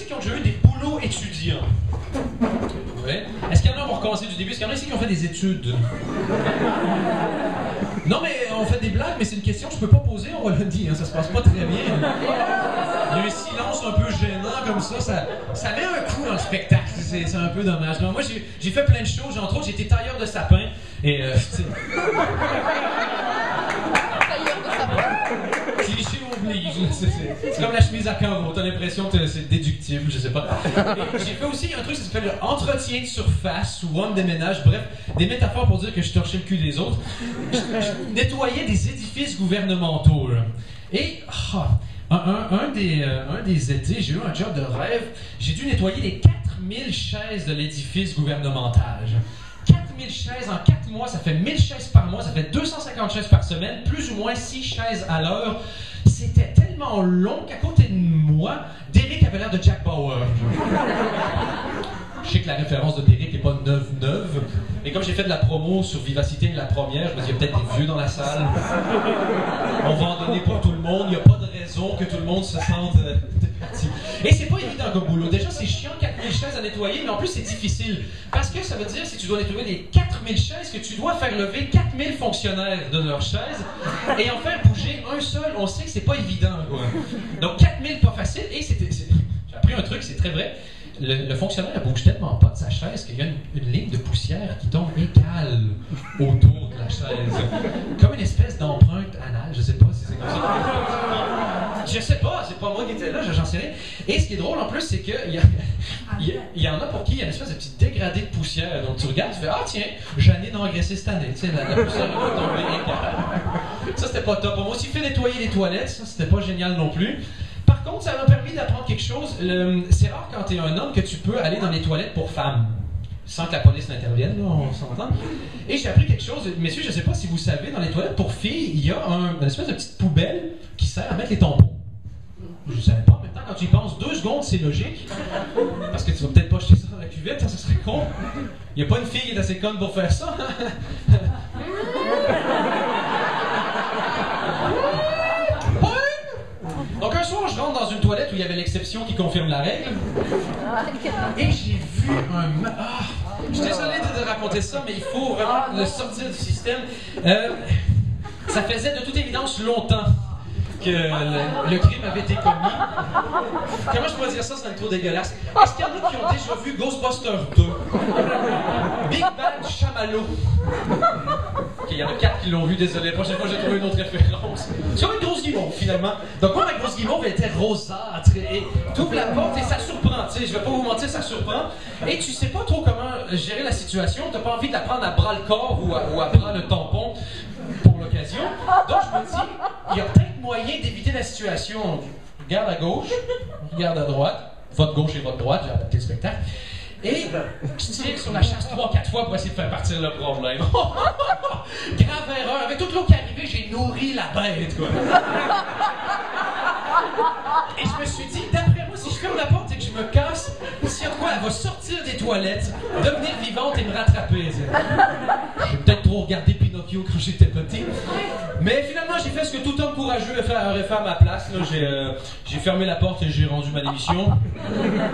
qui ont déjà eu des boulots étudiants? Ouais. Est-ce qu'il y en a qui vont recommencer du début? Est-ce qu'il y en a ici qui ont fait des études? Non, mais on fait des blagues, mais c'est une question que je peux pas poser, on l'a dit, hein, ça se passe pas très bien. Il y a un silence un peu gênant comme ça met un coup dans le spectacle, c'est un peu dommage. Non, moi, j'ai fait plein de choses, entre autres, j'ai été tailleur de sapin, et cliché oblige, c'est comme la chemise à carreaux, t'as l'impression que c'est déductible, je sais pas. Et j'ai fait aussi un truc qui s'appelle le entretien de surface ou homme de ménage, bref, des métaphores pour dire que je torchais le cul des autres. Je nettoyais des édifices gouvernementaux, là. Et un des étés, j'ai eu un job de rêve, j'ai dû nettoyer les 4000 chaises de l'édifice gouvernemental. 4000 chaises en 4 mois, ça fait 1000 chaises par mois, ça fait 250 chaises par semaine, plus ou moins 6 chaises à l'heure. C'était tellement long qu'à côté de moi, Derek avait l'air de Jack Bauer. Je sais que la référence de Derek n'est pas neuve, mais comme j'ai fait de la promo sur Vivacité la première, je me dis, il y a peut-être des vieux dans la salle. On va en donner pour tout le monde, il n'y a pas de raison que tout le monde se sente parti. Et c'est pas évident comme boulot. Déjà, c'est chiant, 4000 chaises à nettoyer, mais en plus, c'est difficile. Parce que ça veut dire, si tu dois nettoyer les 4000 chaises, que tu dois faire lever 4000 fonctionnaires de leurs chaises et en faire bouger un seul. On sait que c'est pas évident, quoi. Donc, 4000, pas facile. Et j'ai appris un truc, c'est très vrai. Le fonctionnaire ne bouge tellement pas de sa chaise qu'il y a une ligne de poussière qui tombe égale autour de la chaise. Comme une espèce d'empreinte anale, je sais pas si c'est comme ça. Je sais pas, c'est pas moi qui étais là, j'en sais rien. Et ce qui est drôle en plus, c'est qu'il y en a pour qui il y a une espèce de petit dégradé de poussière. Donc tu regardes, tu fais, ah tiens, Janine a engraissé cette année. Tu sais, la poussière est tombée égale. Ça, c'était pas top. Moi aussi, fait nettoyer les toilettes, ça, c'était pas génial non plus. Par contre, ça m'a permis d'apprendre quelque chose. C'est rare quand tu es un homme que tu peux aller dans les toilettes pour femmes, sans que la police n'intervienne, là, on s'entend. Et j'ai appris quelque chose. Messieurs, je ne sais pas si vous savez, dans les toilettes pour filles, il y a une espèce de petite poubelle qui sert à mettre les tampons. Je ne savais pas. En même temps, quand tu y penses 2 secondes, c'est logique. Parce que tu vas peut-être pas jeter ça dans la cuvette, ça serait con. Il n'y a pas une fille qui est assez conne pour faire ça. Donc un soir, je rentre dans une toilette où il y avait l'exception qui confirme la règle. Et j'ai vu je suis désolé de raconter ça, mais il faut vraiment le sortir du système. Ça faisait de toute évidence longtemps que le crime avait été commis. Comment je pourrais dire ça sans être trop dégueulasse? Est-ce qu'il y en a qui ont déjà vu Ghostbusters 2? Big Bad Chamallow. Ok, il y en a 4 qui l'ont vu, désolé. La prochaine fois, j'ai trouvé une autre référence. C'est comme une grosse guimauve, finalement. Donc, moi, ma grosse guimauve, elle était rosâtre. Et t'ouvres la porte et ça surprend. Tu sais, je vais pas vous mentir, ça surprend. Et tu sais pas trop comment gérer la situation. T'as pas envie de la prendre à bras le corps ou à bras le tampon pour l'occasion. Donc, je me dis, il y a peut-être moyen d'éviter la situation. Je regarde à gauche, je regarde à droite. Votre gauche et votre droite, j'ai adapté le spectacle. Et je tire sur la chasse 3-4 fois pour essayer de faire partir le problème. Grave erreur. Avec toute l'eau qui arrivait, j'ai nourri la bête, quoi. Et je me suis dit, d'après moi, si je ferme la porte et que je me casse, s'il y a de quoi, elle va sortir des toilettes, devenir vivante et me rattraper. J'ai peut-être trop regardé Pinocchio quand j'étais petit. Mais finalement, j'ai fait ce que tout homme courageux aurait fait à ma place. J'ai fermé la porte et j'ai rendu ma démission.